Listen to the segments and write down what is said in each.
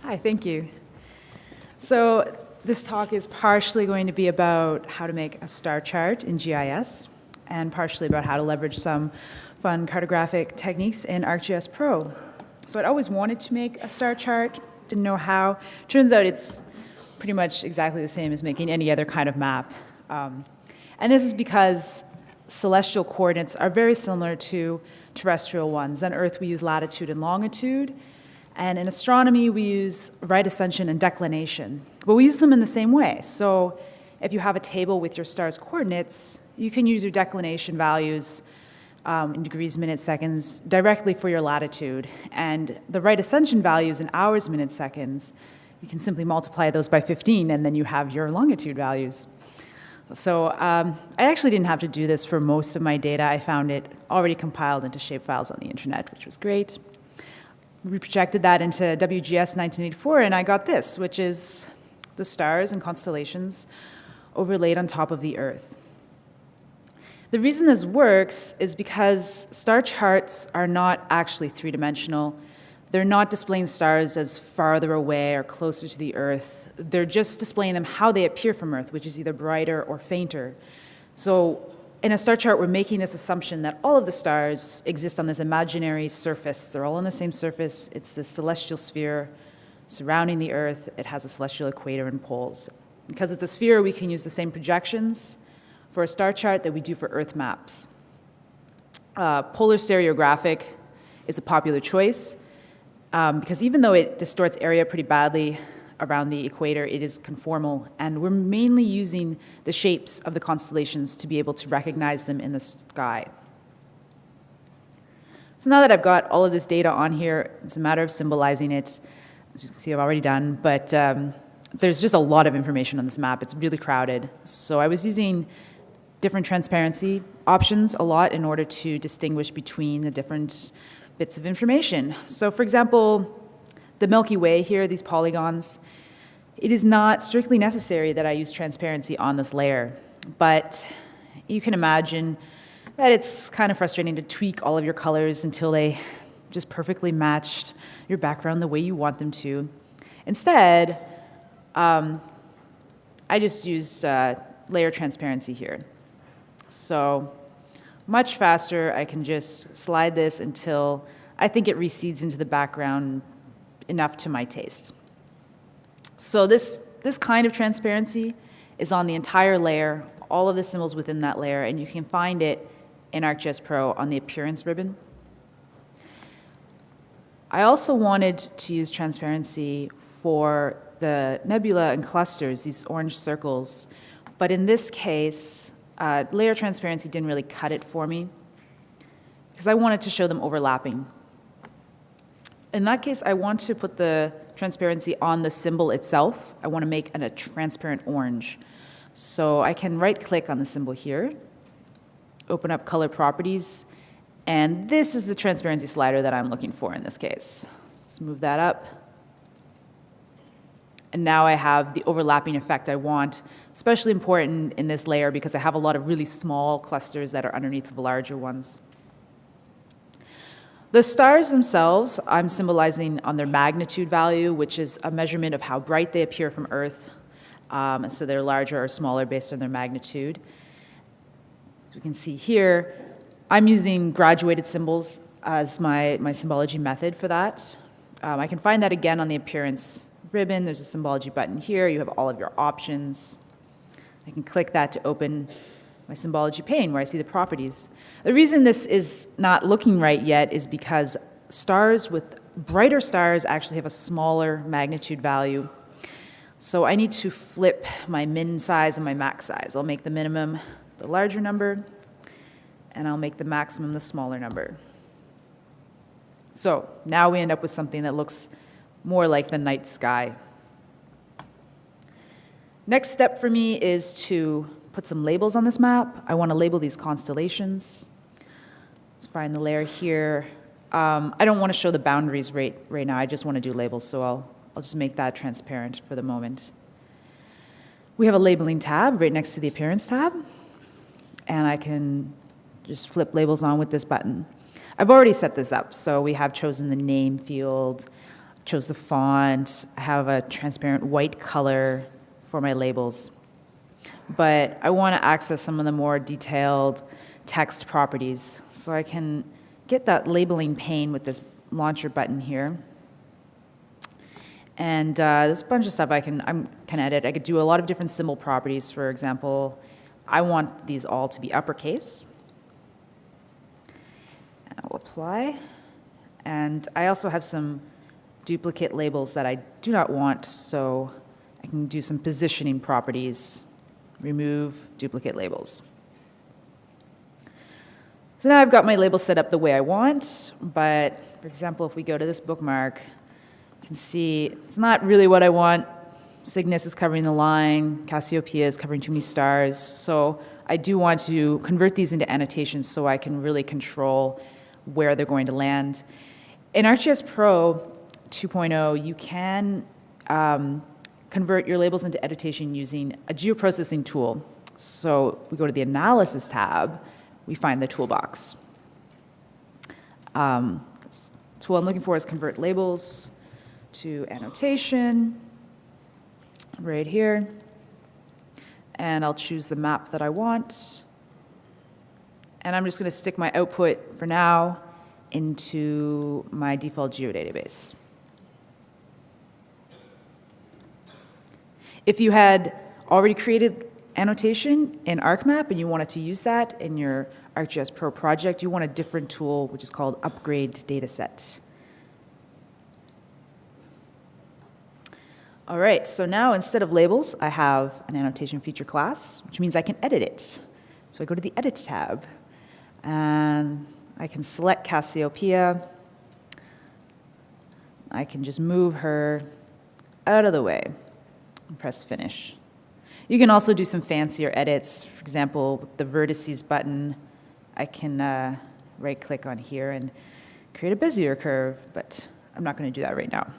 Hi, thank you. So this talk is partially going to be about how to make a star chart in GIS and partially about how to leverage some fun cartographic techniques in ArcGIS Pro. So I'd always wanted to make a star chart, didn't know how. Turns out it's pretty much exactly the same as making any other kind of map. And this is because celestial coordinates are very similar to terrestrial ones. On Earth, we use latitude and longitude. And in astronomy, we use right ascension and declination. But we use them in the same way. So if you have a table with your star's coordinates, you can use your declination values in degrees, minutes, seconds directly for your latitude. And the right ascension values in hours, minutes, seconds, you can simply multiply those by 15, and then you have your longitude values. So I actually didn't have to do this for most of my data. I found it already compiled into shapefiles on the internet, which was great. We projected that into WGS 1984, and I got this, which is the stars and constellations overlaid on top of the Earth. The reason this works is because star charts are not actually three-dimensional. They're not displaying stars as farther away or closer to the Earth. They're just displaying them how they appear from Earth, which is either brighter or fainter. So in a star chart, we're making this assumption that all of the stars exist on this imaginary surface. They're all on the same surface. It's this celestial sphere surrounding the Earth. It has a celestial equator and poles. Because it's a sphere, we can use the same projections for a star chart that we do for Earth maps. Polar stereographic is a popular choice because even though it distorts area pretty badly around the equator, it is conformal, and we're mainly using the shapes of the constellations to be able to recognize them in the sky. So now that I've got all of this data on here, it's a matter of symbolizing it. As you can see, I've already done, but there's just a lot of information on this map. It's really crowded. So I was using different transparency options a lot in order to distinguish between the different bits of information. So for example, the Milky Way here, these polygons, it is not strictly necessary that I use transparency on this layer, but you can imagine that it's kind of frustrating to tweak all of your colors until they just perfectly match your background the way you want them to. Instead, I just used layer transparency here. So much faster, I can just slide this until I think it recedes into the background enough to my taste. So this kind of transparency is on the entire layer, all of the symbols within that layer, and you can find it in ArcGIS Pro on the appearance ribbon. I also wanted to use transparency for the nebula and clusters, these orange circles, but in this case, layer transparency didn't really cut it for me because I wanted to show them overlapping. In that case, I want to put the transparency on the symbol itself. I want to make it a transparent orange. So I can right-click on the symbol here, open up color properties, and this is the transparency slider that I'm looking for in this case. Let's move that up. And now I have the overlapping effect I want, especially important in this layer because I have a lot of really small clusters that are underneath the larger ones. The stars themselves, I'm symbolizing on their magnitude value, which is a measurement of how bright they appear from Earth. And so they're larger or smaller based on their magnitude. As you can see here, I'm using graduated symbols as my symbology method for that. I can find that again on the appearance ribbon. There's a symbology button here. You have all of your options. I can click that to open my symbology pane where I see the properties. The reason this is not looking right yet is because stars with brighter stars actually have a smaller magnitude value. So I need to flip my min size and my max size. I'll make the minimum the larger number, and I'll make the maximum the smaller number. So now we end up with something that looks more like the night sky. Next step for me is to put some labels on this map. I want to label these constellations. Let's find the layer here. I don't want to show the boundaries right now. I just want to do labels, so I'll just make that transparent for the moment. We have a labeling tab right next to the appearance tab, and I can just flip labels on with this button. I've already set this up, so we have chosen the name field, chose the font. I have a transparent white color for my labels. But I want to access some of the more detailed text properties. So I can get that labeling pane with this launcher button here. And there's a bunch of stuff I can edit. I could do a lot of different symbol properties. For example, I want these all to be uppercase. I'll apply. And I also have some duplicate labels that I do not want, so I can do some positioning properties. Remove duplicate labels. So now I've got my label set up the way I want, but for example, if we go to this bookmark, you can see it's not really what I want. Cygnus is covering the line, Cassiopeia is covering too many stars, so I do want to convert these into annotations so I can really control where they're going to land. In ArcGIS Pro 2.0, you can convert your labels into annotation using a geoprocessing tool. So we go to the Analysis tab, we find the toolbox. The tool I'm looking for is Convert Labels to Annotation, right here. And I'll choose the map that I want. And I'm just going to stick my output for now into my default geodatabase. If you had already created annotation in ArcMap and you wanted to use that in your ArcGIS Pro project, you want a different tool, which is called Upgrade Dataset. All right, so now instead of labels, I have an annotation feature class, which means I can edit it. So I go to the Edit tab, and I can select Cassiopeia. I can just move her out of the way and press Finish. You can also do some fancier edits. For example, with the Vertices button, I can right-click on here and create a Bezier curve, but I'm not going to do that right now.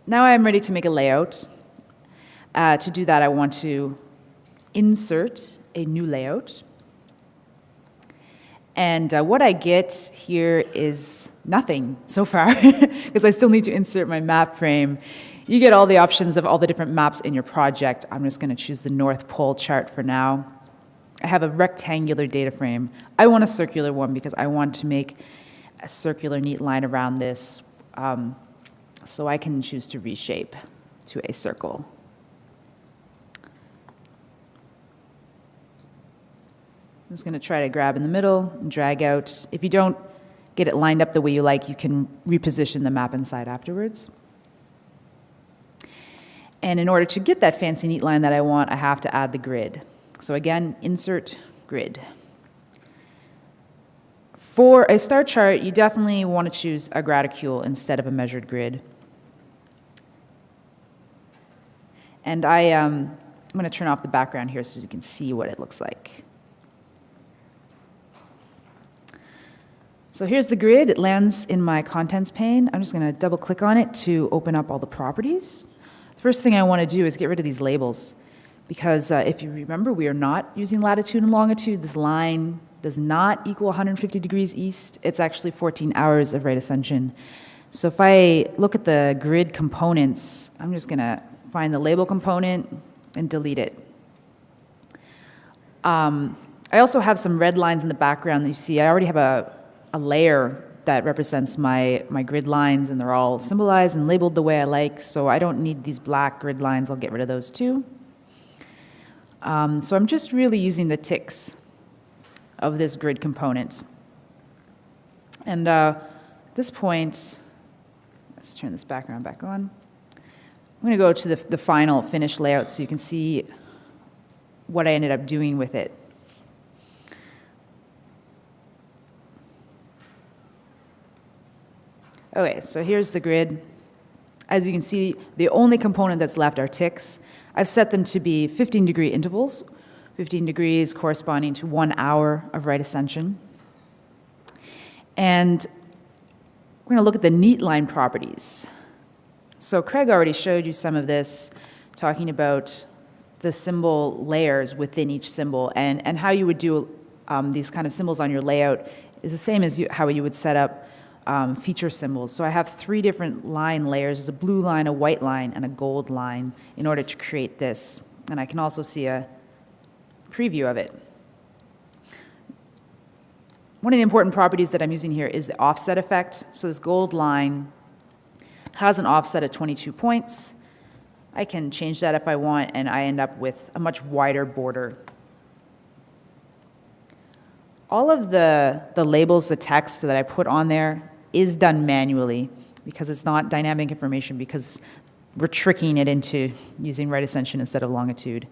Now I'm ready to make a layout. To do that, I want to insert a new layout. And what I get here is nothing so far, because I still need to insert my map frame. You get all the options of all the different maps in your project. I'm just going to choose the North Pole chart for now. I have a rectangular data frame. I want a circular one because I want to make a circular neat line around this, so I can choose to reshape to a circle. I'm just going to try to grab in the middle and drag out. If you don't get it lined up the way you like, you can reposition the map inside afterwards. And in order to get that fancy neat line that I want, I have to add the grid. So again, insert grid. For a star chart, you definitely want to choose a graticule instead of a measured grid. And I'm going to turn off the background here so you can see what it looks like. So here's the grid. It lands in my contents pane. I'm just going to double click on it to open up all the properties. First thing I want to do is get rid of these labels, because if you remember, we are not using latitude and longitude. This line does not equal 150 degrees east. It's actually 14 hours of right ascension. So if I look at the grid components, I'm just going to find the label component and delete it. I also have some red lines in the background that you see. I already have a layer that represents my grid lines, and they're all symbolized and labeled the way I like, so I don't need these black grid lines. I'll get rid of those too. So I'm just really using the ticks of this grid component. And at this point, let's turn this background back on. I'm going to go to the final finished layout so you can see what I ended up doing with it. Okay, so here's the grid. As you can see, the only component that's left are ticks. I've set them to be 15-degree intervals, 15 degrees corresponding to 1 hour of right ascension. And we're going to look at the neat line properties. So Craig already showed you some of this, talking about the symbol layers within each symbol, and how you would do these kind of symbols on your layout is the same as how you would set up feature symbols. So I have 3 different line layers. There's a blue line, a white line, and a gold line in order to create this. And I can also see a preview of it. One of the important properties that I'm using here is the offset effect. So this gold line has an offset of 22 points. I can change that if I want, and I end up with a much wider border. All of the labels, the text that I put on there is done manually because it's not dynamic information, because we're tricking it into using right ascension instead of longitude.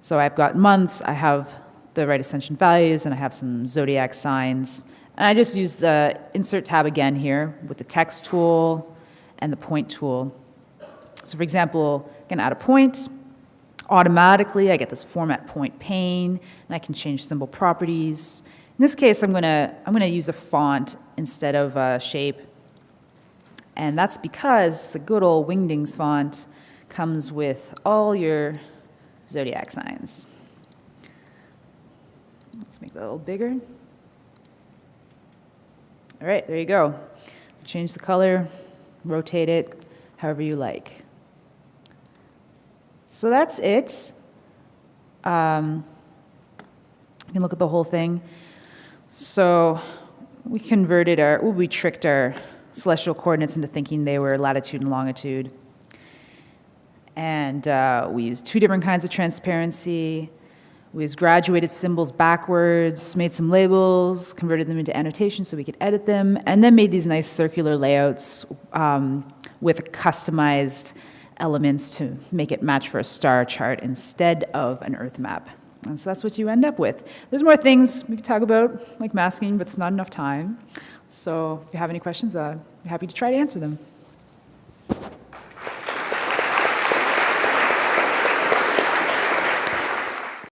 So I've got months, I have the right ascension values, and I have some zodiac signs. And I just use the insert tab again here with the text tool and the point tool. So for example, I can add a point. Automatically, I get this format point pane, and I can change symbol properties. In this case, I'm gonna use a font instead of a shape. And that's because the good old Wingdings font comes with all your zodiac signs. Let's make that a little bigger. All right, there you go. Change the color, rotate it, however you like. So that's it. You can look at the whole thing. So we tricked our celestial coordinates into thinking they were latitude and longitude. And we used 2 different kinds of transparency. We used graduated symbols backwards, made some labels, converted them into annotations so we could edit them, and then made these nice circular layouts with customized elements to make it match for a star chart instead of an Earth map. And so that's what you end up with. There's more things we could talk about, like masking, but it's not enough time. So if you have any questions, I'm happy to try to answer them.